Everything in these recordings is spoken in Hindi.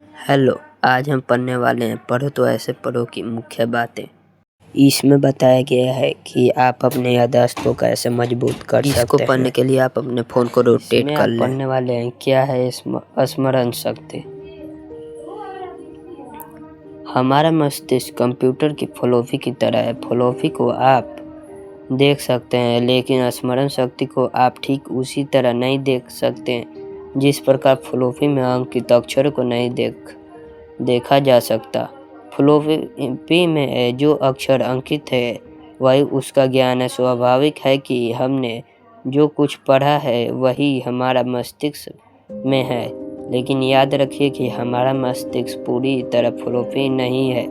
हेलो, आज हम पढ़ने वाले हैं पढ़ो तो ऐसे पढ़ो की मुख्य बातें। इसमें बताया गया है कि आप अपने याददाश्त को कैसे मजबूत कर सकते हैं। इसको पढ़ने के लिए आप अपने फ़ोन को रोटेट कर लें। पढ़ने वाले हैं क्या है स्मरण शक्ति। हमारा मस्तिष्क कंप्यूटर की फ्लॉपी की तरह है। फ्लॉपी को आप देख सकते हैं, लेकिन स्मरण शक्ति को आप ठीक उसी तरह नहीं देख सकते जिस प्रकार फ्लॉपी में अंकित अक्षरों को नहीं देखा जा सकता। फ्लॉपी में जो अक्षर अंकित है वही उसका ज्ञान है। स्वाभाविक है कि हमने जो कुछ पढ़ा है वही हमारा मस्तिष्क में है, लेकिन याद रखिए कि हमारा मस्तिष्क पूरी तरह फ्लॉपी नहीं है।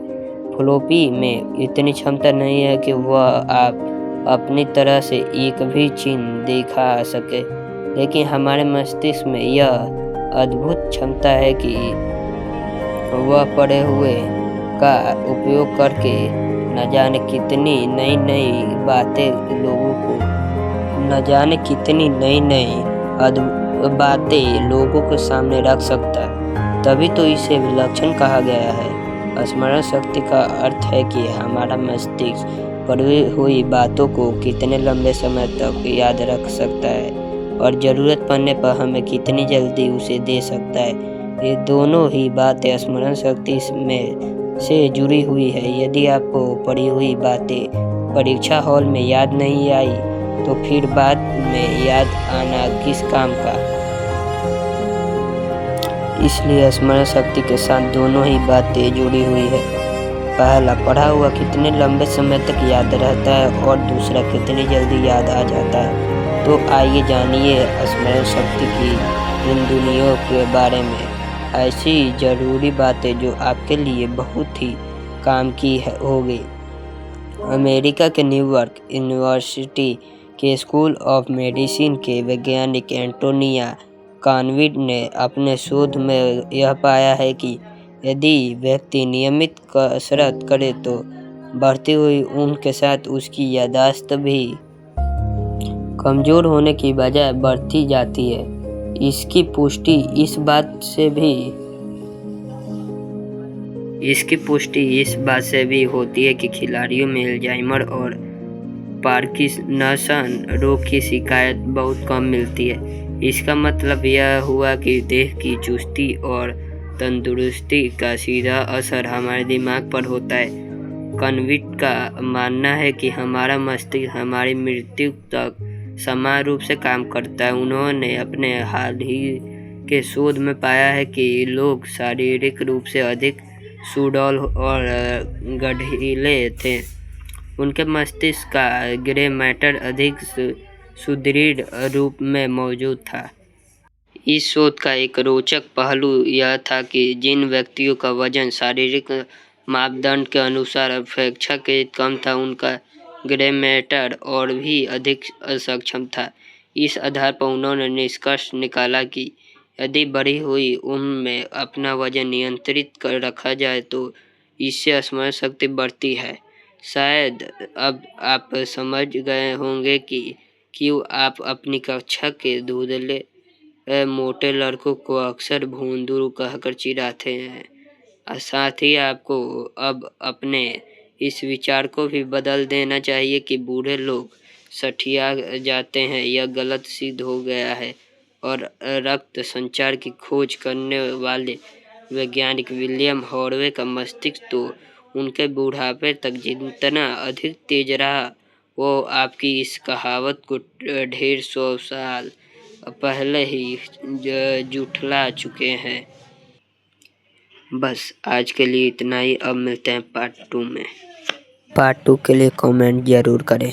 फ्लॉपी में इतनी क्षमता नहीं है कि वह आप अपनी तरह से एक भी चिन्ह दिखा सके, लेकिन हमारे मस्तिष्क में यह अद्भुत क्षमता है कि वह पढ़े हुए का उपयोग करके न जाने कितनी नई बातें लोगों के सामने रख सकता है। तभी तो इसे विलक्षण कहा गया है। स्मरण शक्ति का अर्थ है कि हमारा मस्तिष्क पढ़ी हुई बातों को कितने लंबे समय तक याद रख सकता है और ज़रूरत पड़ने पर हमें कितनी जल्दी उसे दे सकता है। ये दोनों ही बातें स्मरण शक्ति में से जुड़ी हुई है। यदि आपको पढ़ी हुई बातें परीक्षा हॉल में याद नहीं आई तो फिर बाद में याद आना किस काम का। इसलिए स्मरण शक्ति के साथ दोनों ही बातें जुड़ी हुई है। पहला, पढ़ा हुआ कितने लंबे समय तक याद रहता है और दूसरा, कितनी जल्दी याद आ जाता है। तो आइए जानिए स्मरण शक्ति की इन दुनियाओं के बारे में ऐसी ज़रूरी बातें जो आपके लिए बहुत ही काम की होगी। अमेरिका के न्यूयॉर्क यूनिवर्सिटी के स्कूल ऑफ मेडिसिन के वैज्ञानिक एंटोनिया कॉनविट ने अपने शोध में यह पाया है कि यदि व्यक्ति नियमित कसरत करे तो बढ़ती हुई उम्र के साथ उसकी याददाश्त भी कमज़ोर होने की बजाय बढ़ती जाती है। इसकी पुष्टि इस बात से भी होती है कि खिलाड़ियों में अल्जाइमर और पार्किंसन रोग की शिकायत बहुत कम मिलती है। इसका मतलब यह हुआ कि देह की चुस्ती और तंदुरुस्ती का सीधा असर हमारे दिमाग पर होता है। कॉनविट का मानना है कि हमारा मस्तिष्क हमारी मृत्यु तक समान रूप से काम करता है। उन्होंने अपने हाल ही के शोध में पाया है कि लोग शारीरिक रूप से अधिक सुडौल और गठीले थे। उनके मस्तिष्क का ग्रे मैटर अधिक सुदृढ़ रूप में मौजूद था। इस शोध का एक रोचक पहलू यह था कि जिन व्यक्तियों का वजन शारीरिक मापदंड के अनुसार अपेक्षाकृत कम था, उनका ग्रे मैटर और भी अधिक सक्षम था। इस आधार पर उन्होंने निष्कर्ष निकाला कि यदि बढ़ी हुई उम्र में अपना वजन नियंत्रित कर रखा जाए तो इससे स्मरण शक्ति बढ़ती है। शायद अब आप समझ गए होंगे कि क्यों आप अपनी कक्षा के धुंधले मोटे लड़कों को अक्सर भोंदू कहकर चिढ़ाते हैं। साथ ही आपको अब अपने इस विचार को भी बदल देना चाहिए कि बूढ़े लोग सठिया जाते हैं। यह गलत सिद्ध हो गया है और रक्त संचार की खोज करने वाले वैज्ञानिक विलियम हॉर्वे का मस्तिष्क तो उनके बुढ़ापे तक जितना अधिक तेज रहा, वो आपकी इस कहावत को 150 साल पहले ही जुठला चुके हैं। बस आज के लिए इतना ही। अब मिलते हैं पार्ट 2 में। पार्ट 2 के लिए कमेंट ज़रूर करें।